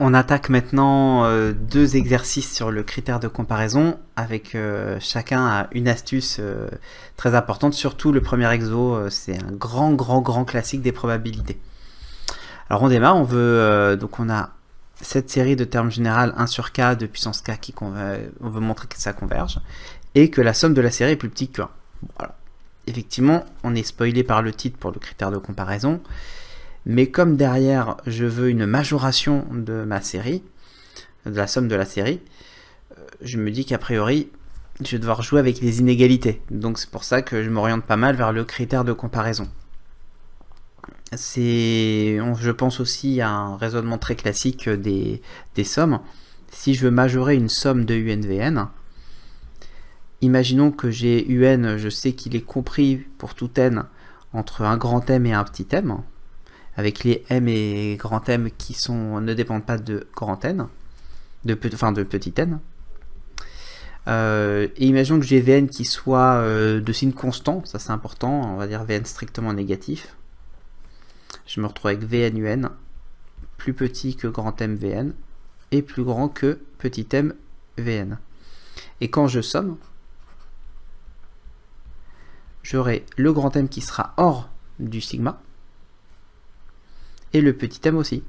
On attaque maintenant deux exercices sur le critère de comparaison avec chacun une astuce très importante. Surtout le premier exo, c'est un grand classique des probabilités. Alors on démarre, donc on a cette série de termes généraux 1 sur k de puissance k on veut montrer que ça converge et que la somme de la série est plus petite que 1. Bon, alors, effectivement, on est spoilé par le titre pour le critère de comparaison. Mais comme derrière je veux une majoration de ma série, de la somme de la série, je me dis qu'a priori je vais devoir jouer avec les inégalités. Donc c'est pour ça que je m'oriente pas mal vers le critère de comparaison. Je pense aussi à un raisonnement très classique des sommes. Si je veux majorer une somme de UNVN, imaginons que j'ai UN, je sais qu'il est compris pour tout n entre un grand M et un petit m, avec les M et grand M qui ne dépendent pas de grand N, de petit n. Et imaginons que j'ai Vn qui soit de signe constant, ça c'est important, on va dire Vn strictement négatif. Je me retrouve avec Vn Un plus petit que grand M Vn et plus grand que petit m Vn. Et quand je somme, j'aurai le grand M qui sera hors du sigma, et le petit m aussi.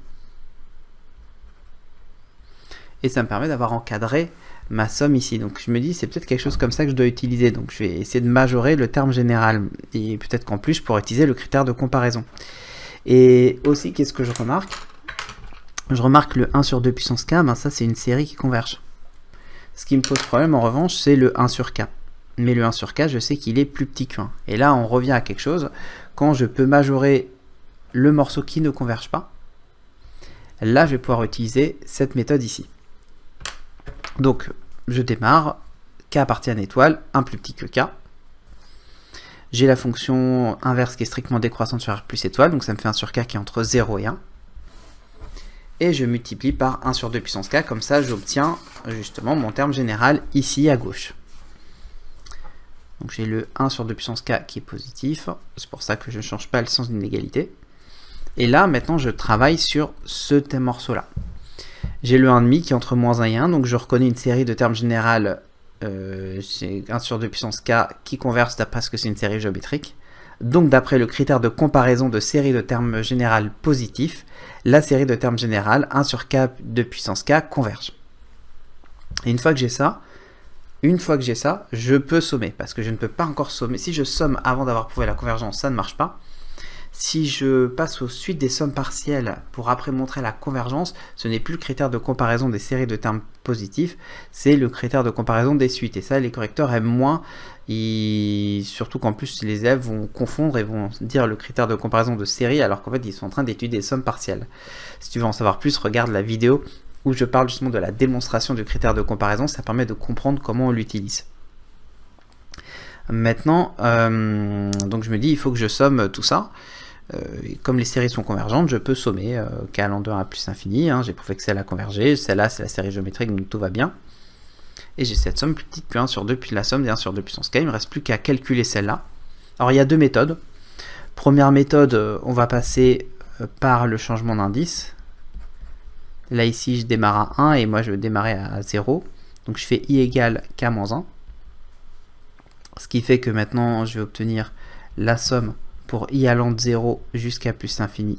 Et ça me permet d'avoir encadré ma somme ici. Donc je me dis, c'est peut-être quelque chose comme ça que je dois utiliser. Donc je vais essayer de majorer le terme général. Et peut-être qu'en plus, je pourrais utiliser le critère de comparaison. Et aussi, qu'est-ce que je remarque? Je remarque le 1 sur 2 puissance k, ben ça c'est une série qui converge. Ce qui me pose problème en revanche, c'est le 1 sur k. Mais le 1 sur k, je sais qu'il est plus petit que 1. Et là, on revient à quelque chose. Quand je peux majorer le morceau qui ne converge pas, là je vais pouvoir utiliser cette méthode ici. Donc je démarre, k appartient à une étoile, 1 plus petit que k. J'ai la fonction inverse qui est strictement décroissante sur r plus étoile, donc ça me fait 1 sur k qui est entre 0 et 1. Et je multiplie par 1 sur 2 puissance k, comme ça j'obtiens justement mon terme général ici à gauche. Donc j'ai le 1 sur 2 puissance k qui est positif, c'est pour ça que je ne change pas le sens d'une égalité. Et là, maintenant, je travaille sur ce morceau-là. J'ai le 1,5 qui est entre moins 1 et 1, donc je reconnais une série de termes généraux, c'est 1 sur 2 puissance k qui converge parce que c'est une série géométrique. Donc d'après le critère de comparaison de série de termes généraux positifs, la série de termes généraux 1 sur k de puissance k converge. Et une fois que j'ai ça, je peux sommer, parce que je ne peux pas encore sommer. Si je somme avant d'avoir prouvé la convergence, ça ne marche pas. Si je passe aux suites des sommes partielles pour après montrer la convergence, ce n'est plus le critère de comparaison des séries de termes positifs, c'est le critère de comparaison des suites. Et ça, les correcteurs aiment moins, surtout qu'en plus les élèves vont confondre et vont dire le critère de comparaison de série alors qu'en fait ils sont en train d'étudier des sommes partielles. Si tu veux en savoir plus, regarde la vidéo où je parle justement de la démonstration du critère de comparaison, ça permet de comprendre comment on l'utilise. Maintenant, donc je me dis, il faut que je somme tout ça. Et comme les séries sont convergentes, je peux sommer k allant de 1 à plus infini. J'ai prouvé que celle a convergé, celle-là c'est la série géométrique, donc tout va bien. Et j'ai cette somme plus petite que 1 sur 2, puis la somme des 1 sur 2 puissance k. Il ne me reste plus qu'à calculer celle-là. Alors il y a deux méthodes. Première méthode, on va passer par le changement d'indice. Là ici je démarre à 1 et moi je vais démarrer à 0. Donc je fais i égale k moins 1. Ce qui fait que maintenant je vais obtenir la somme pour i allant de 0 jusqu'à plus infini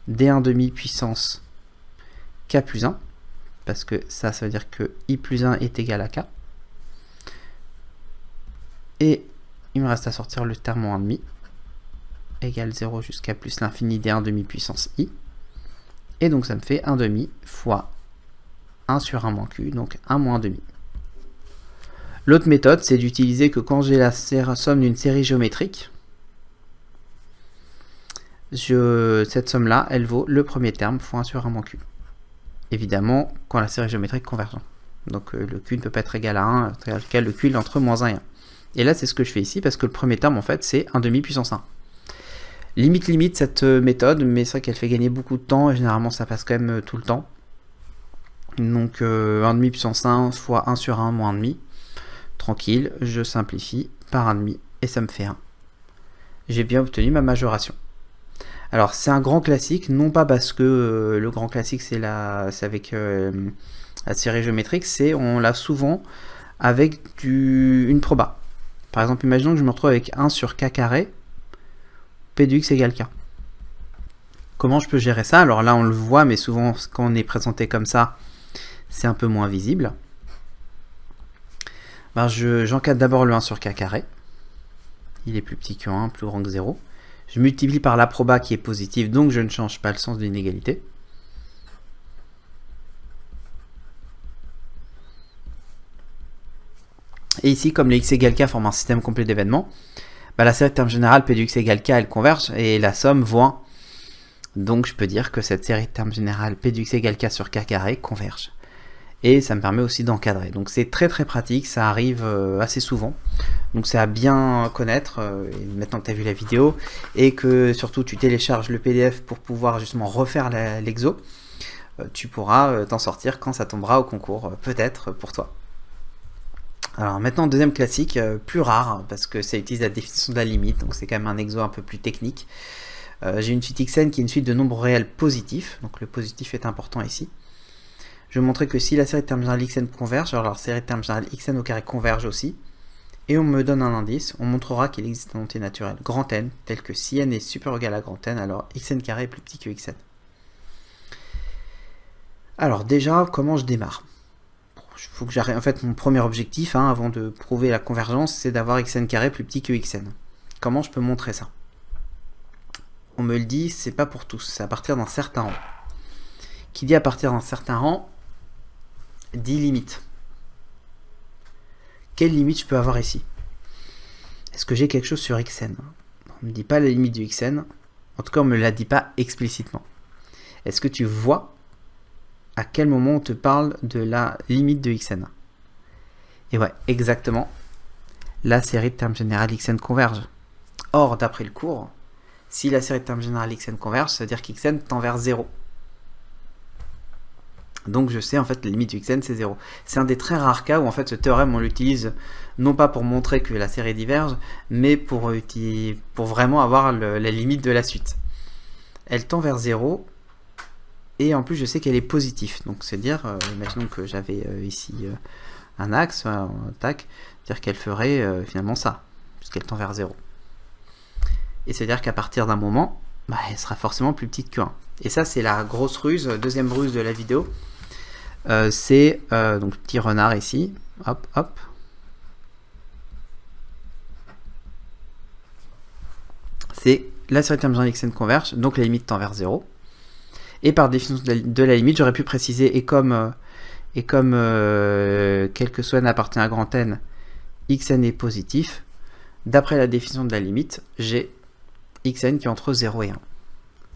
d1,5 puissance k plus 1. Parce que ça veut dire que i plus 1 est égal à k. Et il me reste à sortir le terme en 1,5 égale 0 jusqu'à plus l'infini d1,5 puissance i. Et donc ça me fait 1,5 fois 1 sur 1 moins q, donc 1 moins 1,5. L'autre méthode, c'est d'utiliser que quand j'ai la somme d'une série géométrique, cette somme-là, elle vaut le premier terme fois 1 sur 1 moins q. Évidemment, quand la série géométrique converge. Donc le q ne peut pas être égal à 1, car le q il est entre moins 1 et 1. Et là, c'est ce que je fais ici, parce que le premier terme, en fait, c'est 1,5 puissance 1. Limite cette méthode, mais c'est vrai qu'elle fait gagner beaucoup de temps, et généralement ça passe quand même tout le temps. Donc 1,5 puissance 1 fois 1 sur 1 moins 1,5. Tranquille, je simplifie par 1,5 et ça me fait 1. J'ai bien obtenu ma majoration. Alors c'est un grand classique, non pas parce que le grand classique c'est avec la série géométrique, on l'a souvent avec une proba. Par exemple, imaginons que je me retrouve avec 1 sur k carré, p de x égale k. Comment je peux gérer ça? Alors là on le voit, mais souvent quand on est présenté comme ça, c'est un peu moins visible. Ben, j'encadre d'abord le 1 sur k carré. Il est plus petit que 1, plus grand que 0. Je multiplie par la proba qui est positive, donc je ne change pas le sens de l'inégalité. Et ici, comme les x égale k forment un système complet d'événements, bah, la série de termes générales p de x égale k, elle converge, et la somme vaut 1. Donc je peux dire que cette série de termes générales p de x égale k sur k carré converge. Et ça me permet aussi d'encadrer. Donc c'est très très pratique, ça arrive assez souvent. Donc c'est à bien connaître, maintenant que tu as vu la vidéo, et que surtout tu télécharges le PDF pour pouvoir justement refaire l'exo, tu pourras t'en sortir quand ça tombera au concours, peut-être pour toi. Alors maintenant, deuxième classique, plus rare, parce que ça utilise la définition de la limite, donc c'est quand même un exo un peu plus technique. J'ai une suite xn qui est une suite de nombres réels positifs, donc le positif est important ici. Je vais montrer que si la série de termes générales xn converge, alors la série de termes générales xn au carré converge aussi, et on me donne un indice, on montrera qu'il existe un entier naturel grand N, tel que si n est supérieur ou égal à grand N, alors xn carré est plus petit que xn. Alors déjà, comment je démarre? Faut que j'arrête. En fait, mon premier objectif, avant de prouver la convergence, c'est d'avoir xn carré plus petit que xn. Comment je peux montrer ça? On me le dit, c'est pas pour tous, c'est à partir d'un certain rang. Qui dit à partir d'un certain rang, dit limite. Quelle limite je peux avoir ici? Est-ce que j'ai quelque chose sur xn? On ne me dit pas la limite du xn, en tout cas on ne me la dit pas explicitement. Est-ce que tu vois à quel moment on te parle de la limite de xn? Et ouais, exactement, la série de termes générales xn converge. Or, d'après le cours, si la série de termes générales xn converge, ça veut dire qu'xn tend vers 0. Donc je sais en fait la limite du xn c'est 0. C'est un des très rares cas où en fait ce théorème on l'utilise non pas pour montrer que la série diverge, mais pour vraiment avoir la limite de la suite. Elle tend vers 0, et en plus je sais qu'elle est positive. Donc c'est dire, imaginons que j'avais ici un axe, tac, dire qu'elle ferait finalement ça, puisqu'elle tend vers 0. Et c'est-à-dire qu'à partir d'un moment, elle sera forcément plus petite que 1. Et ça c'est la grosse ruse, deuxième ruse de la vidéo. C'est donc petit renard ici, hop hop. C'est la série de termes générales xn converge, donc la limite tend vers 0. Et par définition de la limite, j'aurais pu préciser, et comme quel que soit n appartient à grand N, xn est positif, d'après la définition de la limite, j'ai xn qui est entre 0 et 1,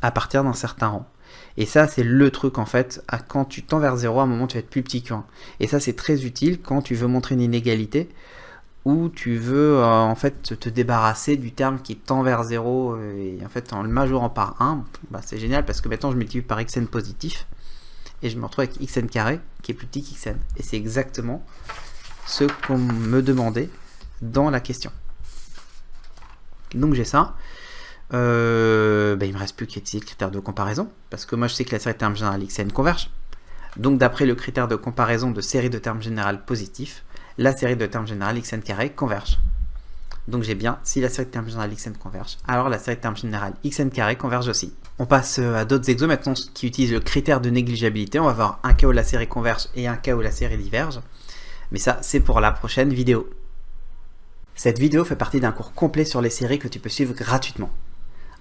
à partir d'un certain rang. Et ça, c'est le truc en fait, quand tu tends vers 0, à un moment tu vas être plus petit que 1. Et ça, c'est très utile quand tu veux montrer une inégalité, ou tu veux en fait te débarrasser du terme qui tend vers 0, et en fait en le majorant par 1, c'est génial parce que maintenant je multiplie par xn positif, et je me retrouve avec xn carré qui est plus petit qu'xn. Et c'est exactement ce qu'on me demandait dans la question. Donc j'ai ça. Il me reste plus qu'à utiliser le critère de comparaison, parce que moi je sais que la série de termes générales xn converge. Donc d'après le critère de comparaison de série de termes générales positifs, la série de termes générales xn carré converge. Donc j'ai bien, si la série de termes générales xn converge, alors la série de termes générales xn carré converge aussi. On passe à d'autres exos maintenant qui utilisent le critère de négligeabilité. On va voir un cas où la série converge et un cas où la série diverge. Mais ça, c'est pour la prochaine vidéo. Cette vidéo fait partie d'un cours complet sur les séries que tu peux suivre gratuitement.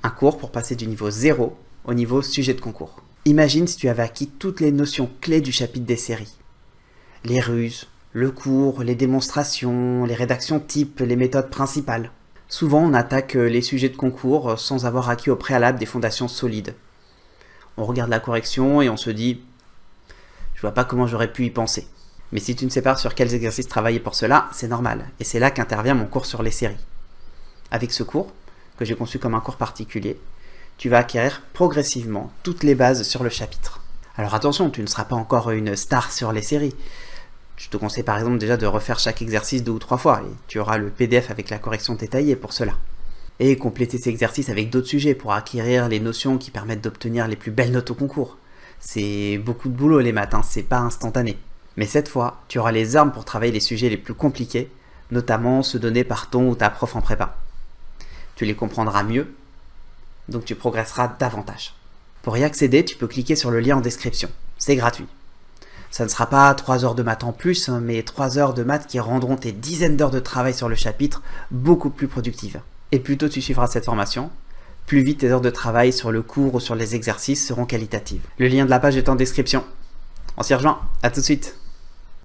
Un cours pour passer du niveau 0 au niveau sujet de concours. Imagine si tu avais acquis toutes les notions clés du chapitre des séries. Les ruses, le cours, les démonstrations, les rédactions types, les méthodes principales. Souvent, on attaque les sujets de concours sans avoir acquis au préalable des fondations solides. On regarde la correction et on se dit « je vois pas comment j'aurais pu y penser ». Mais si tu ne sais pas sur quels exercices travailler pour cela, c'est normal. Et c'est là qu'intervient mon cours sur les séries. Avec ce cours, que j'ai conçu comme un cours particulier, tu vas acquérir progressivement toutes les bases sur le chapitre. Alors attention, tu ne seras pas encore une star sur les séries. Je te conseille par exemple déjà de refaire chaque exercice 2 ou 3 fois, et tu auras le PDF avec la correction détaillée pour cela. Et compléter ces exercices avec d'autres sujets pour acquérir les notions qui permettent d'obtenir les plus belles notes au concours. C'est beaucoup de boulot les maths, c'est pas instantané. Mais cette fois, tu auras les armes pour travailler les sujets les plus compliqués, notamment ceux donnés par ton ou ta prof en prépa. Tu les comprendras mieux, donc tu progresseras davantage. Pour y accéder, tu peux cliquer sur le lien en description. C'est gratuit. Ça ne sera pas 3 heures de maths en plus, mais 3 heures de maths qui rendront tes dizaines d'heures de travail sur le chapitre beaucoup plus productives. Et plus tôt tu suivras cette formation, plus vite tes heures de travail sur le cours ou sur les exercices seront qualitatives. Le lien de la page est en description. On s'y rejoint, à tout de suite.